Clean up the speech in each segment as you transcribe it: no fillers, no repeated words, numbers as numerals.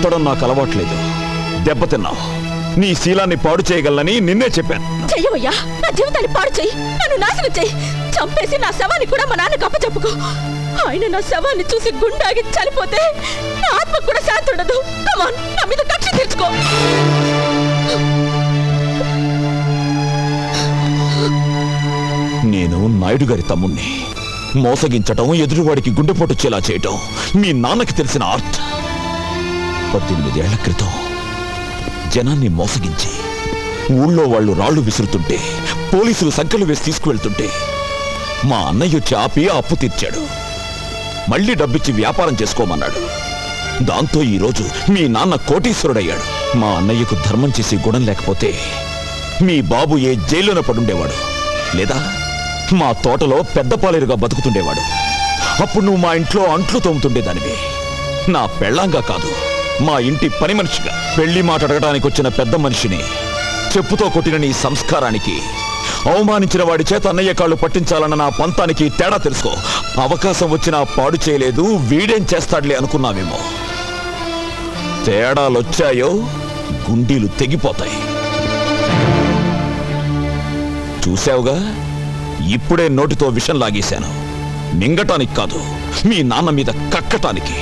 కొట్టడం నాకు అలవాట్లేదు. దెబ్బతిన్నావు. నీ శీలాన్ని పాడు చేయగలనని నిన్నే చెప్పాను. చెయ్యవయ్యా, నా జీవితాన్ని పాడు చెయ్యి, నన్ను నాశనం చెయ్యి. చంపేసి నా శవాన్ని కూడా మా నాన్నకు అప్పచెప్పుకో. ఆయన నా శవాన్ని చూసి గుండాగి చనిపోతే నా ఆత్మకు కూడా శాంతి ఉండదు. కమాన్, నా మీద కక్ష తీర్చుకో. నేను నాయుడు గారి తమ్ముణ్ణి. మోసగించటం, ఎదురువాడికి గుండెపోటు చేలా చేయటం మీ నాన్నకి తెలిసిన ఆర్ట్. 18 ఏళ్ల క్రితం జనాన్ని మోసగించి ఊళ్ళో వాళ్ళు రాళ్లు విసురుతుంటే, పోలీసులు సంఖ్యలు వేసి తీసుకువెళ్తుంటే మా అన్నయ్య వచ్చి ఆపి అప్పు తీర్చాడు. మళ్ళీ డబ్బిచ్చి వ్యాపారం చేసుకోమన్నాడు. దాంతో ఈరోజు మీ నాన్న కోటీశ్వరుడయ్యాడు. మా అన్నయ్యకు ధర్మం చేసి గుణం లేకపోతే మీ బాబు ఏ జైల్లోనే పడుండేవాడు, లేదా మా తోటలో పెద్ద పాలేరుగా బతుకుతుండేవాడు. అప్పుడు నువ్వు మా ఇంట్లో అంట్లు తోముతుండేదానివి. నా పెళ్ళాంగా కాదు, మా ఇంటి పని మనిషిగా. పెళ్లి మాట అడగడానికి వచ్చిన పెద్ద మనిషిని చెప్పుతో కొట్టిన నీ సంస్కారానికి, అవమానించిన వాడి చేత అన్నయ్య కాళ్ళు పట్టించాలన్న నా పంతానికి తేడా తెలుసుకో. అవకాశం వచ్చినా పాడు చేయలేదు, వీడేం చేస్తాడులే అనుకున్నావేమో. తేడాలొచ్చాయో గుండీలు తెగిపోతాయి. చూసావుగా, ఇప్పుడే నోటితో విషం లాగేశాను. మింగటానికి కాదు, మీ నాన్న మీద కక్కటానికి.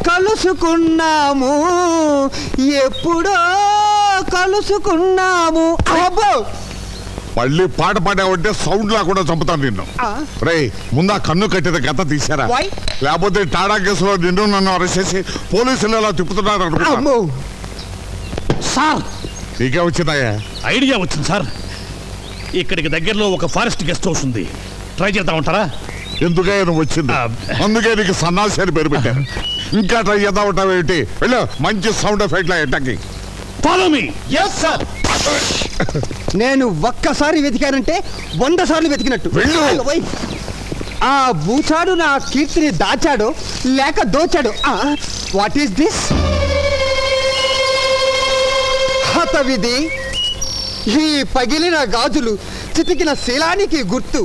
కలుసుకున్నాము, ఎప్పుడో కలుసుకున్నాము. అబ్బో, మళ్ళీ పాట పాడావంటే సౌండ్ లా కూడా చంపుతాను నిన్ను. రే, ముందా కన్ను కట్టిన గత తీశారా? లేకపోతే టాడా కేసులో నిన్ను నన్ను అరెస్ట్ చేసి పోలీసులు ఎలా తిప్పుతున్నారు అనుకుంటా. సార్, నీకే వచ్చిందయ్యా? ఐడియా వచ్చింది సార్. ఇక్కడికి దగ్గరలో ఒక ఫారెస్ట్ గెస్ట్ హౌస్ ఉంది, ట్రై చేద్దామంటారా? ఎందుకయ్యా నువ్వు వచ్చింది? అందుకే నీకు సన్నాసి అని పేరు పెట్టారు. ఇంకా ట్రై చేద్దామంటావు ఏంటి? వెళ్ళు, మంచి సౌండ్ ఎఫెక్ట్ లా ఎట్టకి. Follow me. yes sir. నేను ఒక్కసారి వెతికానంటే 100 సార్లు వెతికినట్టు. ఆ బూచాడు నా కీర్తిని దాచాడు లేక దోచాడు. What is this? హతవిధి. ఈ పగిలిన గాజులు చితికిన శీలానికి గుర్తు.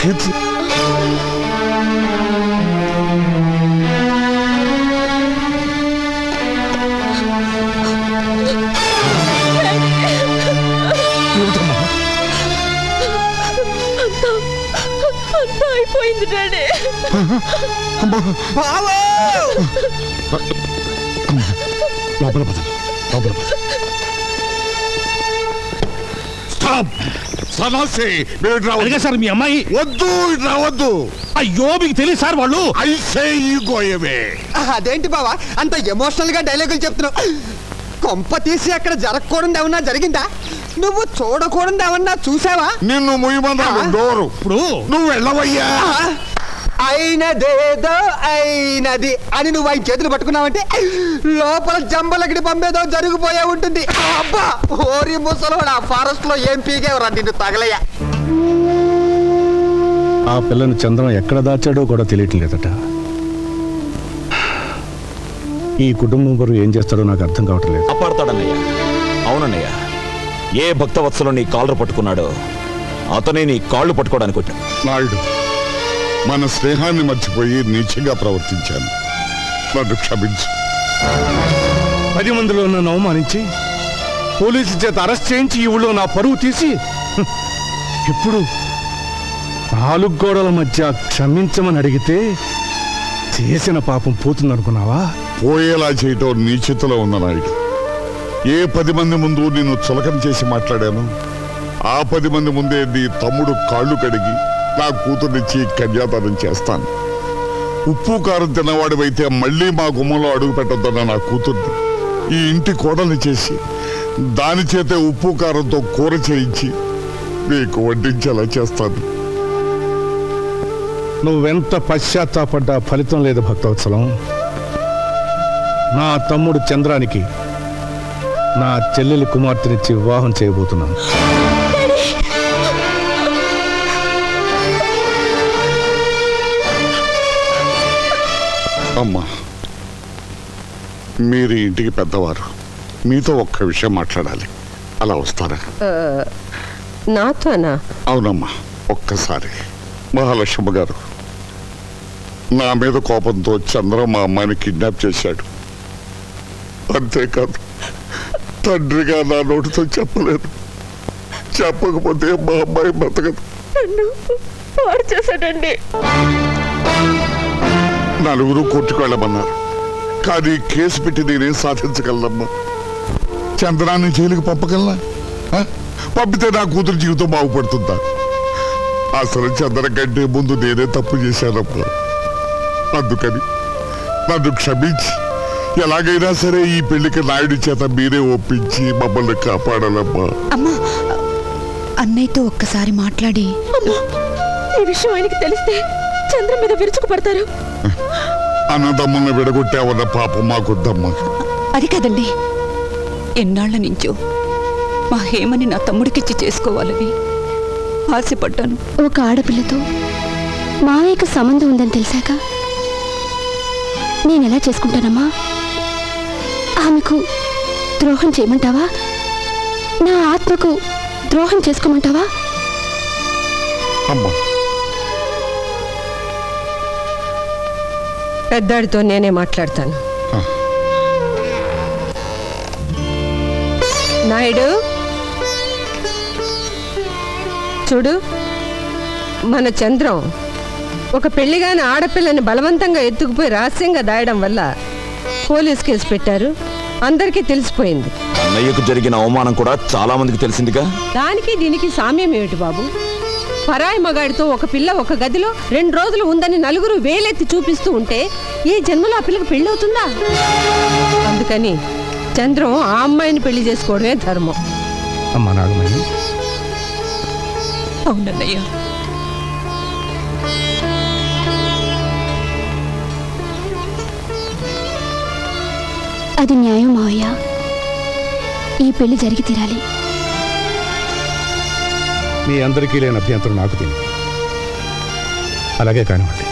Kids. అంతా అయిపోయింది డాడీ. లోపల పద, లోపల పద. స్టాప్. సన్నాసి, సార్ మీ అమ్మాయి. వద్దు, ఇట్లా వద్దు. అయ్యో, మీకు తెలియదు సార్ వాళ్ళు. అదేంటి బావా అంత ఎమోషనల్ గా డైలాగులు చెప్తున్నావు? కొంప తీసి అక్కడ జరగకూడదు ఏమన్నా జరిగిందా? నువ్వు చూడకూడదు ఏమన్నా చూసావా? నిన్ను ముయ్యమన్నాను డోరు. ఇప్పుడు నువ్వు వెళ్ళవయ్యా. అయినదేదో అయినది అని నువ్వు ఆయన చేతులు పట్టుకున్నావంటే లోపల జంబలగిడి పంపేదో జరిగిపోయే ఉంటుంది. అబ్బా, ఓరి ముసలోడు, ఆ ఫారెస్ట్ లో ఏం పీకేవరా నిన్ను తగలయ్యా. ఆ పిల్లను చంద్రం ఎక్కడ దాచాడో కూడా తెలియటం లేదట. ఈ కుటుంబం వారు ఏం చేస్తాడో నాకు అర్థం కావటం లేదు. అపాడతాడన్నయ్య. అవునన్నయ్య, ఏ భక్తవత్సలో నీ కాళ్ళు పట్టుకున్నాడో అతనే నీ కాళ్ళు పట్టుకోవడానికి వచ్చాడు. నాయుడు, మన స్నేహాన్ని మర్చిపోయి నీచంగా ప్రవర్తించాను, నన్ను క్షమించు. 10 మందిలో నన్ను అవమానించి పోలీసు చేత అరెస్ట్ చేయించి ఈ ఊళ్ళో నా పరువు తీసి ఇప్పుడు 4 గోడల మధ్య క్షమించమని అడిగితే చేసిన పాపం పోతుందనుకున్నావా? పోయేలా చేయటం నీ చేతిలో ఉన్న నాయుడు. ఏ 10 మంది ముందు నిన్ను చులకన చేసి మాట్లాడాను, ఆ 10 మంది ముందే నీ తమ్ముడు కాళ్ళు కడిగి నా కూతుర్నిచ్చి కన్యాదానం చేస్తాను. ఉప్పు కారం తిన్నవాడివైతే మళ్ళీ మా గుమ్మంలో అడుగు పెట్టొద్దన్న నా కూతుర్ని ఈ ఇంటి కోడల్ని చేసి దాని చేతే ఉప్పు కారంతో కూర చేయించి నీకు వడ్డించేలా చేస్తాను. నువ్వెంత పశ్చాత్తాపడ్డా ఫలితం లేదు భక్తవత్సలం. నా తమ్ముడు చంద్రానికి నా చెల్లెలి కుమార్తెనిచ్చి వివాహం చేయబోతున్నాను. అమ్మా, మీరు ఇంటికి పెద్దవారు, మీతో ఒక్క విషయం మాట్లాడాలి. అలా వస్తారా? నాతోనా? అవునమ్మా, ఒక్కసారి. మహాలక్ష్మి గారు, నా మీద కోపంతో చంద్ర మా అమ్మాయిని కిడ్నాప్ చేశాడు. అంతేకాదు, తండ్రిగా నా నోటితో చెప్పలేదు. చెప్పకపోతే మా అమ్మాయి బతకదు. నన్ను పాడు చేశాడండి. నలుగురు కోర్టుకు వెళ్ళమన్నారు, కానీ కేసు పెట్టి నేనేం సాధించగలనమ్మా? చంద్రాన్ని జైలుకి పంపగలనా? పంపితే నా కూతురు జీవితం బాగుపడుతుందా? అసలు చంద్ర కంటే ముందు నేనే తప్పు చేశానమ్మా. అందుకని నన్ను క్షమించి ఎలాగైనా సరే ఈ పెళ్లికి నాయుడి చేత మీరే ఒప్పించి మమ్మల్ని కాపాడాలమ్మా. అమ్మా, అన్నయ్యతో ఒక్కసారి మాట్లాడి. ఈ విషయం ఆయనకి తెలిస్తే చంద్ర మీద విరుచుకు పడతారు. అన్నదమ్ముల్ని విడగొట్టావన్న పాపం మాకొద్దమ్మా. అది కదండి, ఎన్నాళ్ల నుంచో మా హేమని నా తమ్ముడికిచ్చి చేసుకోవాలని ఆశపడ్డాను. ఒక ఆడపిల్లతో మావయ్యకు సంబంధం ఉందని తెలిసాక నేనెలా చేసుకుంటానమ్మా? ఆమెకు ద్రోహం చేయమంటావా? నా ఆత్మకు ద్రోహం చేసుకోమంటావా? అమ్మా, పెద్దాడితో నేనే మాట్లాడతాను. నాయుడు, చూడు, మన చంద్రం ఒక పెళ్లిగాని ఆడపిల్లని బలవంతంగా ఎత్తుకుపోయి రహస్యంగా దాయడం వల్ల పోలీస్ కేసు పెట్టారు. అందరికీ తెలిసిపోయింది. అన్నయ్యకు జరిగిన అవమానం కూడా చాలా మందికి తెలిసిందిగా. దానికి దీనికి సామ్యం ఏమిటి బాబు? పరాయి మగాడితో ఒక పిల్ల ఒక గదిలో 2 రోజులు ఉందని నలుగురు వేలెత్తి చూపిస్తూ ఉంటే ఈ జన్మలో ఆ పిల్లకి పెళ్ళవుతుందా? అందుకని చంద్రం ఆ అమ్మాయిని పెళ్లి చేసుకోవడమే ధర్మం. అమ్మా నాగమణి, అవునన్నయ్య. అది న్యాయం మావయ్య. ఈ పెళ్లి జరిగి తీరాలి. మీ అందరికీ లేని అభ్యంతరం నాకు తెలియదు. అలాగే కానివ్వండి.